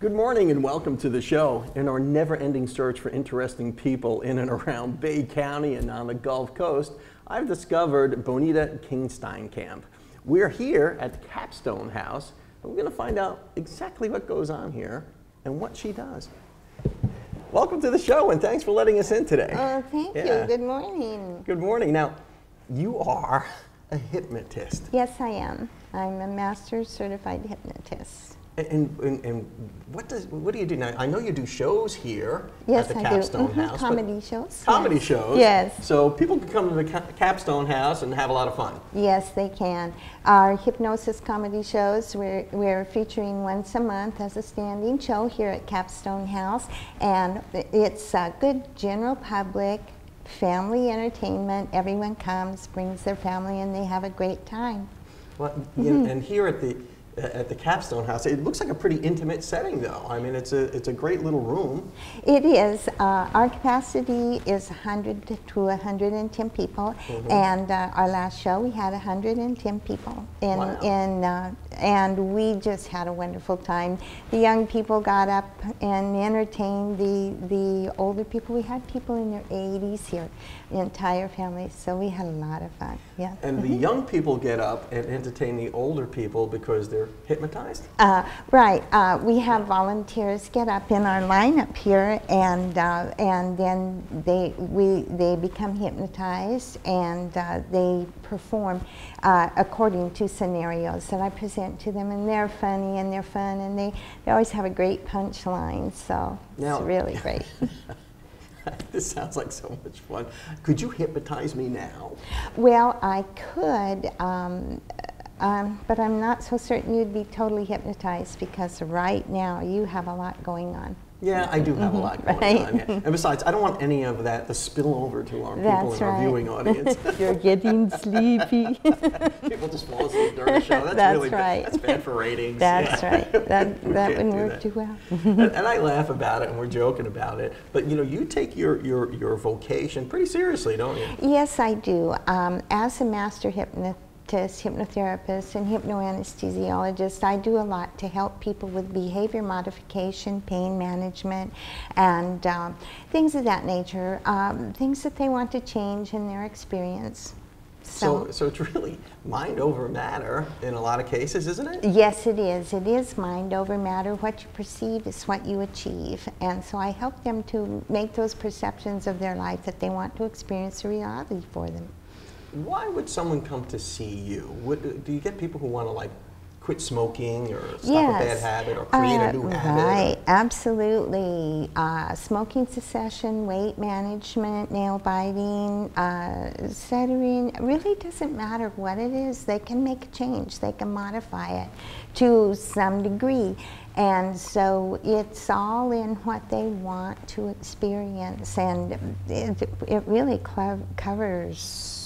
Good morning and welcome to the show. In our never-ending search for interesting people in and around Bay County and on the Gulf Coast, I've discovered Bonita King-Steinkamp. We're here at the Capstone House, and we're going to find out exactly what goes on here and what she does. Welcome to the show, and thanks for letting us in today. Oh, thank you. Good morning. Good morning. Now, you are a hypnotist. Yes, I am. I'm a master certified hypnotist. And what do you do now? I know you do shows here yes, at the Capstone House. Comedy shows. Comedy shows? Yes. So people can come to the Capstone House and have a lot of fun. Yes, they can. Our hypnosis comedy shows, we're featuring once a month as a standing show here at Capstone House. And it's a good general public, family entertainment. Everyone comes, brings their family, and they have a great time. Well, and here at the Capstone House, it looks like a pretty intimate setting, though. I mean, it's a great little room. It is. Our capacity is 100 to 110 people, and our last show we had 110 people, and we just had a wonderful time. The young people got up and entertained the older people. We had people in their 80s here, the entire family, so we had a lot of fun. Yeah. And the young people get up and entertain the older people because they're hypnotized? Right. We have volunteers get up in our lineup here, and then they become hypnotized, and they perform according to scenarios that I present to them, and they're funny and they're fun, and they always have a great punchline. So it's really great. This sounds like so much fun. Could you hypnotize me now? Well, I could. But I'm not so certain you'd be totally hypnotized, because right now you have a lot going on. Yeah, I do have a lot going on. Yeah. And besides, I don't want any of that to spill over to our people in our viewing audience. You're getting sleepy. People just fall asleep during the show. That's really right. That's bad for ratings. That's right. That wouldn't work too well. And I laugh about it, and we're joking about it. But you know, you take your vocation pretty seriously, don't you? Yes, I do. As a master hypnotherapist, and hypnoanesthesiologist, I do a lot to help people with behavior modification, pain management, and things of that nature, things that they want to change in their experience. So it's really mind over matter in a lot of cases, isn't it? Yes, it is. It is mind over matter. What you perceive is what you achieve. And so I help them to make those perceptions of their life that they want to experience a reality for them. Why would someone come to see you? Do you get people who want to, like, quit smoking or stop a bad habit or create a new habit? Right, absolutely. Smoking cessation, weight management, nail biting, stuttering, really doesn't matter what it is. They can make a change. They can modify it to some degree. And so it's all in what they want to experience, and it really covers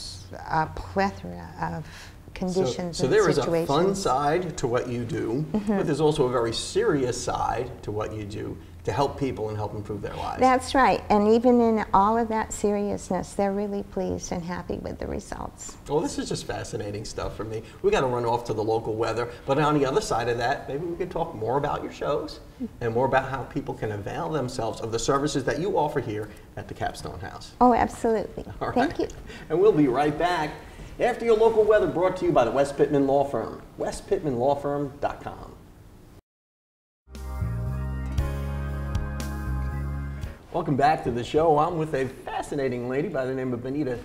a plethora of conditions and situations. So there is a fun side to what you do, but there's also a very serious side to what you do to help people and help improve their lives. That's right, and even in all of that seriousness, they're really pleased and happy with the results. Well, this is just fascinating stuff for me. We got to run off to the local weather, but on the other side of that, maybe we could talk more about your shows and more about how people can avail themselves of the services that you offer here at the Capstone House. Oh, absolutely. All right. Thank you. And we'll be right back after your local weather, brought to you by the West Pittman Law Firm, westpittmanlawfirm.com. Welcome back to the show. I'm with a fascinating lady by the name of Bonita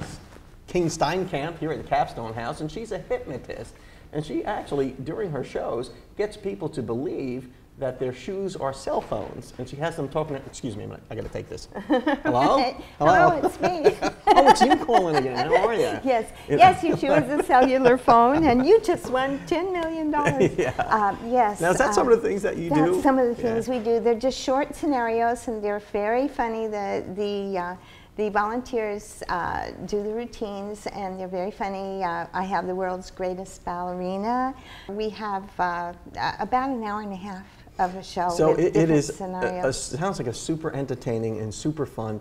King-Steinkamp here at the Capstone House, and she's a hypnotist. And she actually, during her shows, gets people to believe that their shoes are cell phones, and she has them talking. Excuse me a minute, I got to take this. Hello? Hello, it's me. Oh, it's you calling again. How are you? Yes, yes, you chose a cellular phone, and you just won $10 million. Yeah. Yes. Now, is that some of the things that you do? That's some of the things we do. They're just short scenarios, and they're very funny. The volunteers do the routines, and they're very funny. I have the world's greatest ballerina. We have about an hour and a half of a show. So with it is scenarios. sounds like a super entertaining and super fun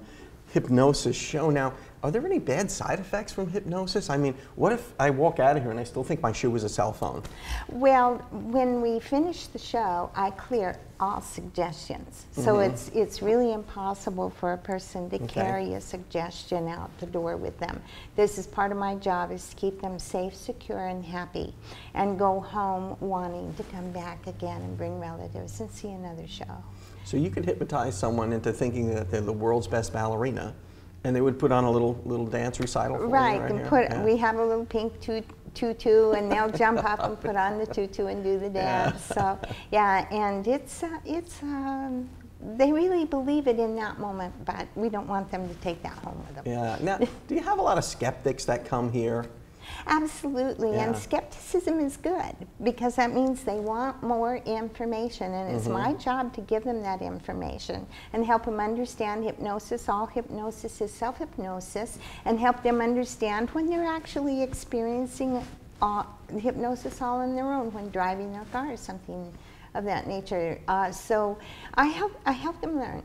hypnosis show. Now, Are there any bad side effects from hypnosis? I mean, what if I walk out of here and I still think my shoe is a cell phone? Well, when we finish the show, I clear all suggestions. So it's really impossible for a person to carry a suggestion out the door with them. This is part of my job, is to keep them safe, secure, and happy, and go home wanting to come back again and bring relatives and see another show. So you could hypnotize someone into thinking that they're the world's best ballerina, and they would put on a little dance recital for right, you and we have a little pink tutu, and they'll jump up and put on the tutu and do the dance. So yeah, and they really believe it in that moment, but we don't want them to take that home with them. Yeah. Now, do you have a lot of skeptics that come here? Absolutely, and skepticism is good because that means they want more information, and it's my job to give them that information and help them understand hypnosis. All hypnosis is self-hypnosis, and help them understand when they're actually experiencing hypnosis all on their own, when driving their car or something of that nature. So I help them learn.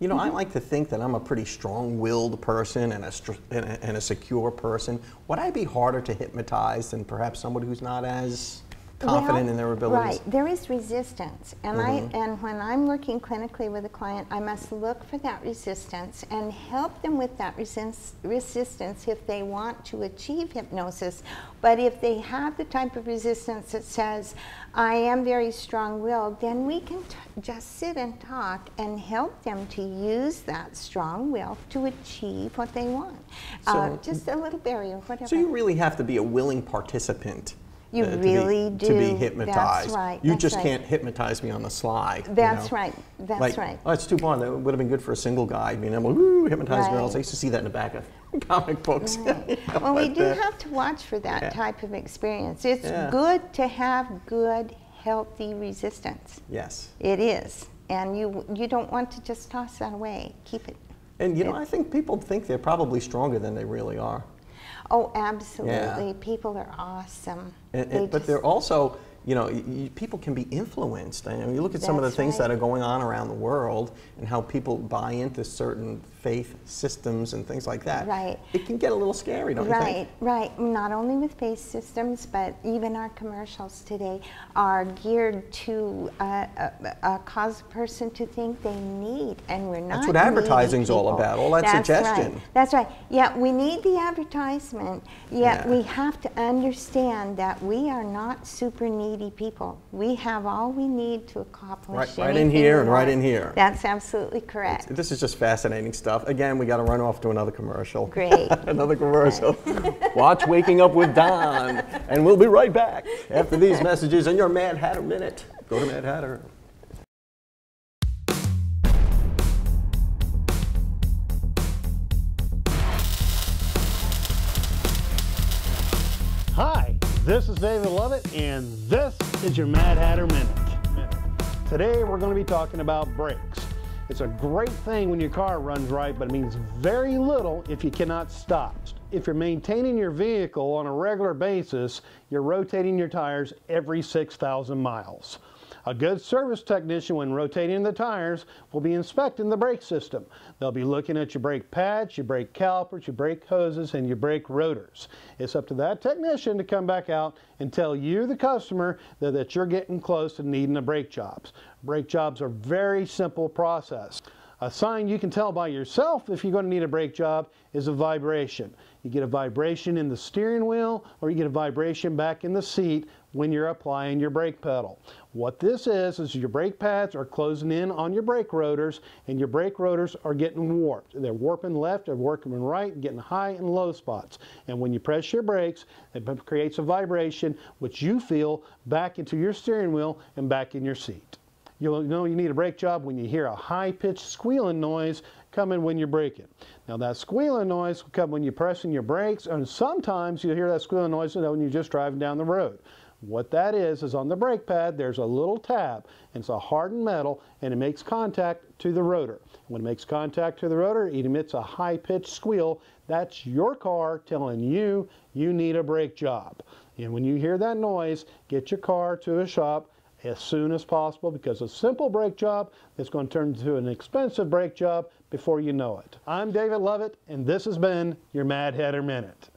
You know, I like to think that I'm a pretty strong-willed person and a secure person. Would I be harder to hypnotize than perhaps somebody who's not as confident in their abilities? Right, there is resistance, and and when I'm working clinically with a client, I must look for that resistance and help them with that resistance if they want to achieve hypnosis. But if they have the type of resistance that says, I am very strong-willed, then we can just sit and talk and help them to use that strong will to achieve what they want. So, just a little barrier, whatever. So you really have to be a willing participant. You really do. To be hypnotized. That's right. You just can't hypnotise me on the sly. That's right. That's right. Oh, it's too bad. That would have been good for a single guy, being able to hypnotize girls. I used to see that in the back of comic books. Well, we do have to watch for that type of experience. It's good to have good, healthy resistance. Yes. It is. And you don't want to just toss that away. Keep it. And you know, I think people think they're probably stronger than they really are. Oh, absolutely. Yeah. People are awesome. But they're also, you know, people can be influenced. I mean, you look at some of the things that are going on around the world and how people buy into certain faith systems and things like that. Right. It can get a little scary, don't you think? Right. Not only with faith systems, but even our commercials today are geared to cause a person to think they need, and we're not. That's what advertising's all about, all that suggestion. Right. That's right. Yeah, we need the advertisement, yet we have to understand that we are not super needy people. We have all we need to accomplish right in here and right in here. That's absolutely correct. This is just fascinating stuff. Again, we got to run off to another commercial. Great. Another commercial. Watch Waking Up with Don, and we'll be right back after these messages in your Mad Hatter Minute. Go to Mad Hatter. Hi, this is David Lovett, and this is your Mad Hatter Minute. Today we're going to be talking about brakes. It's a great thing when your car runs right, but it means very little if you cannot stop. If you're maintaining your vehicle on a regular basis, you're rotating your tires every 6,000 miles. A good service technician, when rotating the tires, will be inspecting the brake system. They'll be looking at your brake pads, your brake calipers, your brake hoses, and your brake rotors. It's up to that technician to come back out and tell you, the customer, that you're getting close to needing a brake jobs. Brake jobs are a very simple process. A sign you can tell by yourself if you're going to need a brake job is a vibration. You get a vibration in the steering wheel, or you get a vibration back in the seat when you're applying your brake pedal. What this is your brake pads are closing in on your brake rotors, and your brake rotors are getting warped. They're warping left, they're warping right, getting high and low spots. And when you press your brakes, it creates a vibration which you feel back into your steering wheel and back in your seat. You'll know you need a brake job when you hear a high-pitched squealing noise coming when you're braking. Now that squealing noise will come when you're pressing your brakes, and sometimes you'll hear that squealing noise when you're just driving down the road. What that is on the brake pad, there's a little tab, and it's a hardened metal, and it makes contact to the rotor. When it makes contact to the rotor, it emits a high-pitched squeal. That's your car telling you you need a brake job. And when you hear that noise, get your car to a shop as soon as possible, because a simple brake job is going to turn into an expensive brake job before you know it. I'm David Lovett, and this has been your Mad Hatter Minute.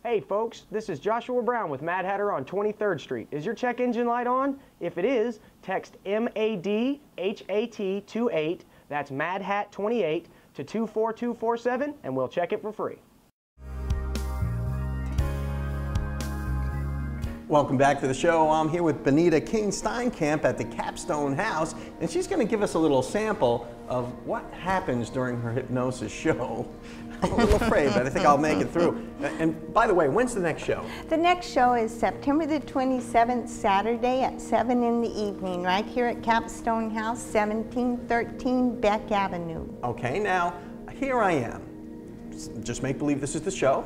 Hey folks, this is Joshua Brown with Mad Hatter on 23rd Street. Is your check engine light on? If it is, text MADHAT28, that's MADHAT28, to 24247 and we'll check it for free. Welcome back to the show. I'm here with Bonita King Steinkamp at the Capstone House, and she's going to give us a little sample of what happens during her hypnosis show. I'm a little afraid, but I think I'll make it through. And by the way, when's the next show? The next show is September the 27th, Saturday at 7 in the evening, right here at Capstone House, 1713 Beck Avenue. Okay, now, here I am. Just make believe this is the show.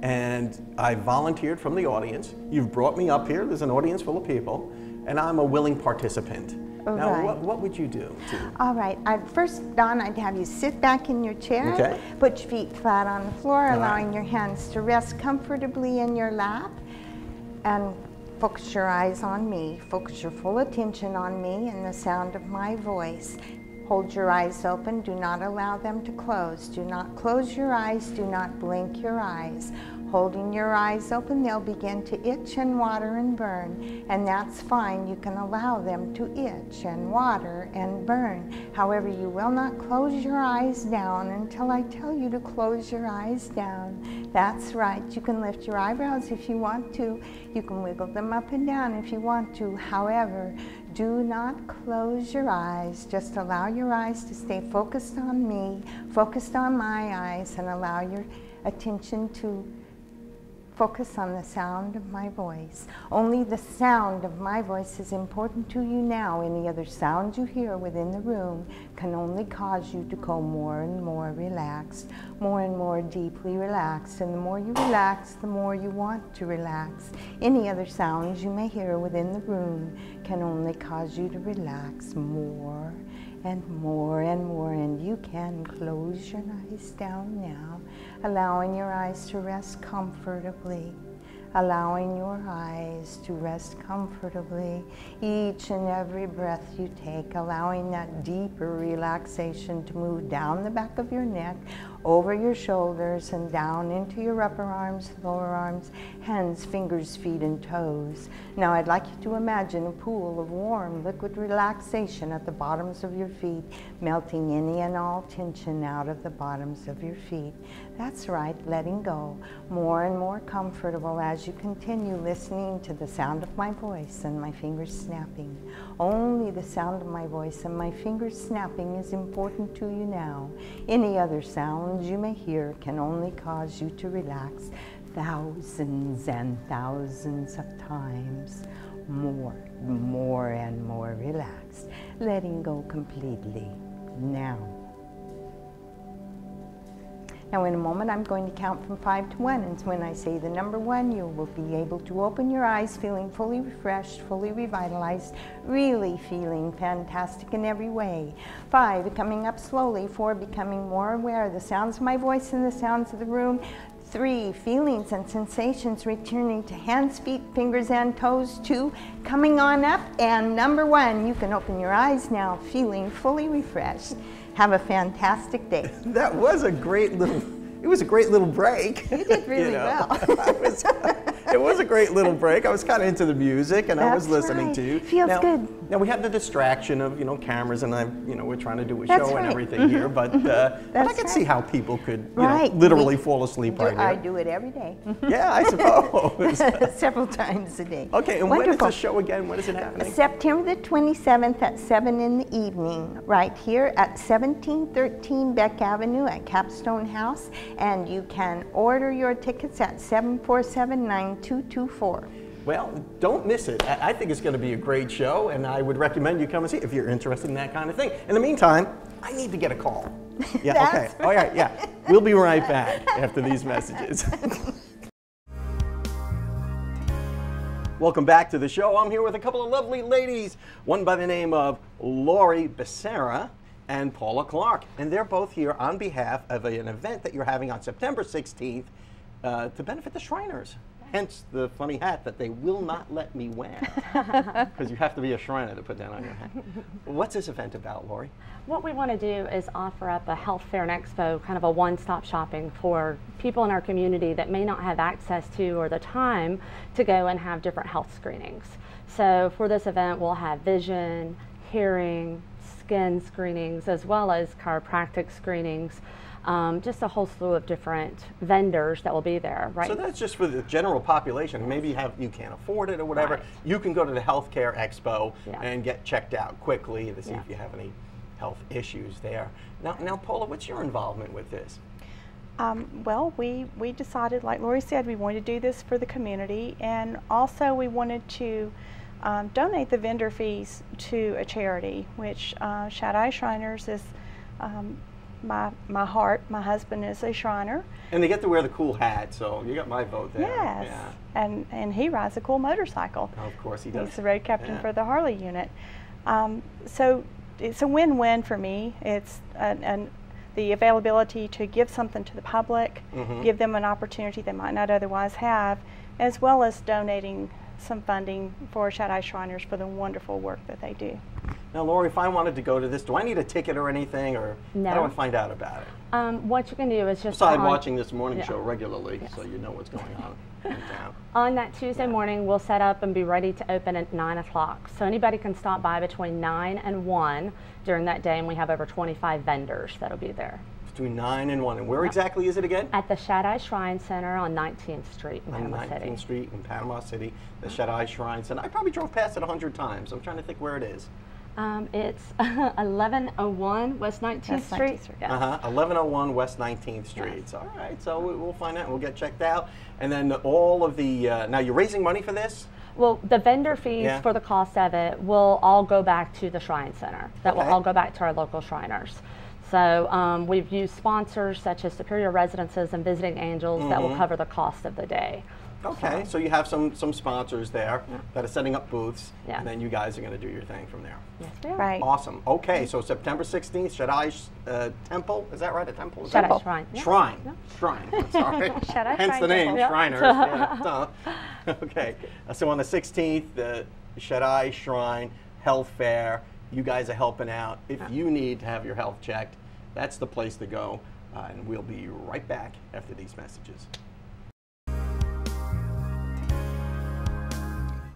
And I volunteered from the audience. You've brought me up here. There's an audience full of people, and I'm a willing participant. Now, right. what would you do? All right. First, Don, I'd have you sit back in your chair. Okay. Put your feet flat on the floor, All allowing right. your hands to rest comfortably in your lap. And focus your eyes on me. Focus your full attention on me and the sound of my voice. Hold your eyes open. Do not allow them to close. Do not close your eyes. Do not blink your eyes. Holding your eyes open, they'll begin to itch and water and burn, and that's fine. You can allow them to itch and water and burn. However, you will not close your eyes down until I tell you to close your eyes down. That's right. You can lift your eyebrows if you want to. You can wiggle them up and down if you want to. However, do not close your eyes. Just allow your eyes to stay focused on me, focused on my eyes, and allow your attention to focus on the sound of my voice. Only the sound of my voice is important to you now. Any other sound you hear within the room can only cause you to go more and more relaxed, more and more deeply relaxed. And the more you relax, the more you want to relax. Any other sounds you may hear within the room can only cause you to relax more and more and more, and you can close your eyes down now, allowing your eyes to rest comfortably, allowing your eyes to rest comfortably. Each and every breath you take, allowing that deeper relaxation to move down the back of your neck, over your shoulders, and down into your upper arms, lower arms, hands, fingers, feet, and toes. Now I'd like you to imagine a pool of warm liquid relaxation at the bottoms of your feet, melting any and all tension out of the bottoms of your feet. That's right, letting go, more and more comfortable as you continue listening to the sound of my voice and my fingers snapping. Only the sound of my voice and my fingers snapping is important to you now. Any other sounds you may hear can only cause you to relax thousands and thousands of times more and more relaxed, letting go completely now. Now in a moment I'm going to count from 5 to 1, and when I say the number 1, you will be able to open your eyes feeling fully refreshed, fully revitalized, really feeling fantastic in every way. 5, coming up slowly. 4, becoming more aware of the sounds of my voice and the sounds of the room. 3, feelings and sensations returning to hands, feet, fingers, and toes. 2, coming on up. And number 1, you can open your eyes now, feeling fully refreshed. Have a fantastic day. That was a great little, it was a great little break. You did really well. It was a great little break. I was kind of into the music, and I was listening right. to you. Feels now, good. Now we have the distraction of cameras, and we're trying to do a That's show right. and everything here, but I can right. see how people could Right. literally fall asleep right I here. do it every day. Yeah, I suppose. Several times a day. Okay, and Wonderful. when is the show again? When is it happening? September the 27th at 7 in the evening, right here at 1713 Beck Avenue at Capstone House, and you can order your tickets at 747-9224. Well, don't miss it. I think it's going to be a great show, and I would recommend you come and see it if you're interested in that kind of thing. In the meantime, I need to get a call. Yeah, That's okay. All right, yeah. We'll be right back after these messages. Welcome back to the show. I'm here with a couple of lovely ladies, one by the name of Lori Becerra and Paula Clark, and they're both here on behalf of an event that you're having on September 16th to benefit the Shriners. Hence the funny hat that they will not let me wear, because you have to be a Shriner to put that on your hat. What's this event about, Lori? What we want to do is offer up a health fair and expo, kind of a one-stop shopping for people in our community that may not have access to or the time to go and have different health screenings. So for this event, we'll have vision, hearing, skin screenings, as well as chiropractic screenings. Just a whole slew of different vendors that will be there, right? So that's just for the general population. Maybe you can't afford it or whatever. Right. You can go to the healthcare expo Yeah. and get checked out quickly to see Yeah. if you have any health issues there. Now, Paula, what's your involvement with this? Well, we decided, like Lori said, we wanted to do this for the community, and also we wanted to donate the vendor fees to a charity, which Shaddai Shriners is my heart. My husband is a Shriner. And they get to wear the cool hat, so you got my vote there. Yes, Yeah. and he rides a cool motorcycle. Oh, of course he does. He's the road captain Yeah. for the Harley unit. So it's a win-win for me. It's the availability to give something to the public, give them an opportunity they might not otherwise have, as well as donating some funding for Shaddai Shriners for the wonderful work that they do. Now, Lori, if I wanted to go to this, do I need a ticket or anything, or No. how do I find out about it? What you can do is just Besides watching this morning Yeah. show regularly, so you know what's going on in town. on that Tuesday morning, we'll set up and be ready to open at 9 o'clock. So anybody can stop by between 9 and 1 during that day, and we have over 25 vendors that'll be there. Between 9 and 1. And where exactly is it again? At the Shaddai Shrine Center on 19th Street in On Panama 19th City. Street in Panama City, the Shaddai Shrine Center. I probably drove past it 100 times. I'm trying to think where it is. It's 1101 West 19th West Street. 19th Street. Yes. 1101 West 19th Street. Yes. All right, so we'll find out and we'll get checked out. And then all of the, now you're raising money for this? Well, the vendor fees Yeah. for the cost of it will all go back to the Shrine Center. That will Okay. all go back to our local Shriners. So we've used sponsors such as Superior Residences and Visiting Angels that will cover the cost of the day. Okay, so you have some sponsors there that are setting up booths, Yeah. and then you guys are going to do your thing from there. Yes, we are. Right. Awesome. Okay, so September 16th, Shaddai Temple. Is that right? A temple? Is Shaddai that- Shrine. Yeah. Shrine. Yeah. Shrine. I'm sorry. Shaddai Hence Shrine the name, Temple. Shriners. Yeah, duh. Okay. So on the 16th, the Shaddai Shrine Health Fair. You guys are helping out. If you need to have your health checked, that's the place to go. And we'll be right back after these messages.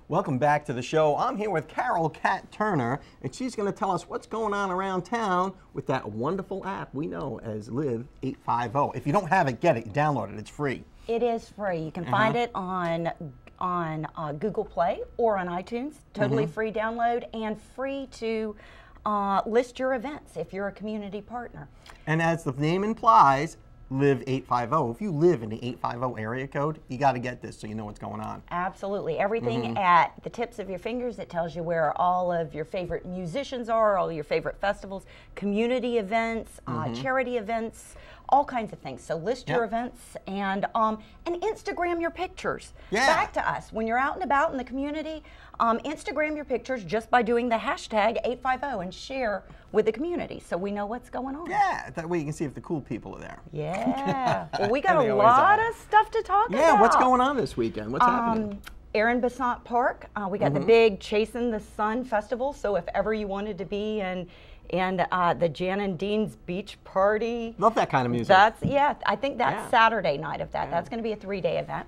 Welcome back to the show. I'm here with Carol Cat Turner, and she's going to tell us what's going on around town with that wonderful app we know as Live 850. If you don't have it, get it. Download it. It's free. It is free. You can find it on Google Play or on iTunes. Totally free download and free to list your events if you're a community partner. And as the name implies, Live 850. If you live in the 850 area code, you got to get this so you know what's going on. Absolutely. Everything at the tips of your fingers. It tells you where all of your favorite musicians are, all your favorite festivals, community events, charity events, all kinds of things. So list your events and Instagram your pictures back to us. When you're out and about in the community, Instagram your pictures just by doing the hashtag 850 and share with the community so we know what's going on. Yeah, that way you can see if the cool people are there. Yeah. Well, we got And they a always lot are. of stuff to talk about. Yeah, what's going on this weekend? What's happening? Aaron Besant Park. We got the big Chasing the Sun Festival. So if ever you wanted to be in the Jan and Dean's Beach Party. Love that kind of music. I think that's Yeah. Saturday night of that. That's going to be a 3-day event.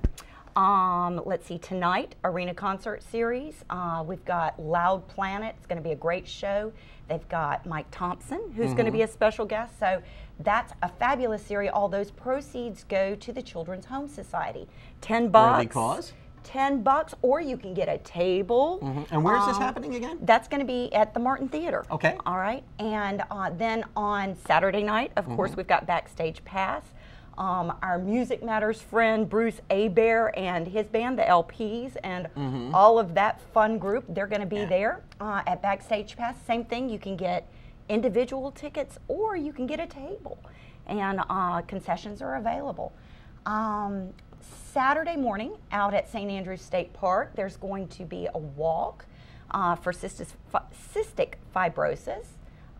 Let's see, tonight, Arena Concert Series. We've got Loud Planet. It's going to be a great show. They've got Mike Thompson, who's going to be a special guest. So that's a fabulous series. All those proceeds go to the Children's Home Society. $10. Worthy cause. $10, or you can get a table. And where is this happening again? That's going to be at the Martin Theater. Okay. All right. And then on Saturday night, of course, we've got Backstage Pass. Our Music Matters friend, Bruce Abear, and his band, the LPs, and all of that fun group, they're going to be there at Backstage Pass. Same thing, you can get individual tickets or you can get a table. And concessions are available. Saturday morning, out at St. Andrews State Park, there's going to be a walk for cystic fibrosis.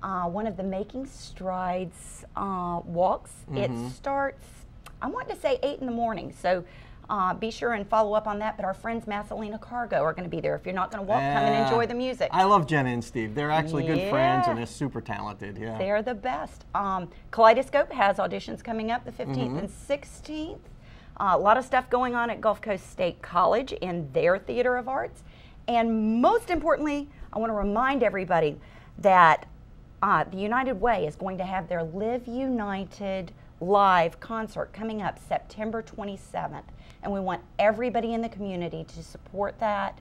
One of the Making Strides walks. It starts, I want to say 8 in the morning. So be sure and follow up on that. But our friends Massalina Cargo are going to be there. If you're not going to walk, come and enjoy the music. I love Jenna and Steve. They're actually good friends, and they're super talented. Yeah, they're the best. Kaleidoscope has auditions coming up the 15th and 16th. A lot of stuff going on at Gulf Coast State College in their Theater of Arts. And most importantly, I want to remind everybody that the United Way is going to have their Live United live concert coming up September 27th. And we want everybody in the community to support that.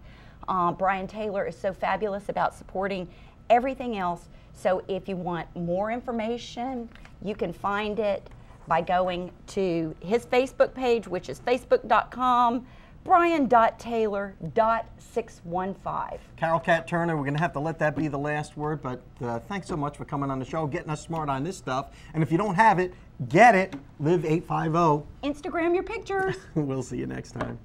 Brian Taylor is so fabulous about supporting everything else. So if you want more information, you can find it by going to his Facebook page, which is facebook.com/brian.taylor.615. Carol Cat Turner, we're going to have to let that be the last word, but thanks so much for coming on the show, getting us smart on this stuff. And if you don't have it, get it. Live 850. Instagram your pictures. We'll see you next time.